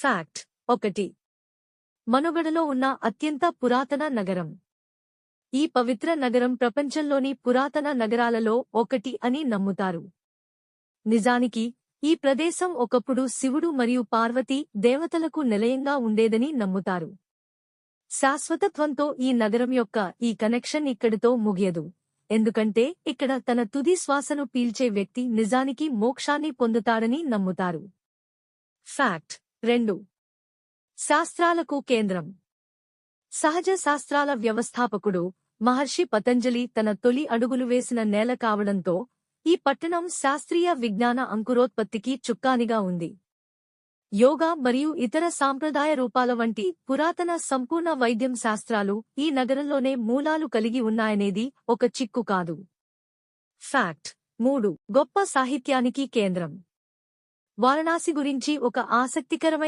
Fact 1. మనుగడలో ఉన్న అత్యంత పురాతన నగరం. ఈ పవిత్ర నగరం ప్రపంచంలోని పురాతన నగరాలలో ఒకటి అని నమ్ముతారు. నిజానికి ఈ ప్రదేశం ఒకప్పుడు శివుడు మరియు పార్వతీ దేవతలకు నిలయంగా ఉండేదని నమ్ముతారు. శాశ్వతత్వంతో ఈ నగరం యొక్క ఈ కనెక్షన్ ఇక్కడితో ముగియదు, ఎందుకంటే ఇక్కడ తన తుది శ్వాసను పీల్చే వ్యక్తి నిజానికి మోక్షాన్ని పొందుతాడని నమ్ముతారు. ఫ్యాక్ట్ 2. శాస్త్రాలకు కేంద్రం. సహజ శాస్త్రాల వ్యవస్థాపకుడు మహర్షి పతంజలి తన తొలి అడుగులు వేసిన నేల కావడంతో ఈ పట్టణం శాస్త్రీయ విజ్ఞాన అంకురోత్పత్తికి చుక్కానిగా ఉంది. యోగా మరియు ఇతర సాంప్రదాయ రూపాల వంటి పురాతన సంపూర్ణ వైద్యం శాస్త్రాలు ఈ నగరంలోనే మూలాలు కలిగి ఉన్నాయనేది ఒక చిక్కు కాదు. ఫ్యాక్ట్ 3. గొప్ప సాహిత్యానికి కేంద్రం. వారణాసి గురించి ఒక ఆసక్తికరమైన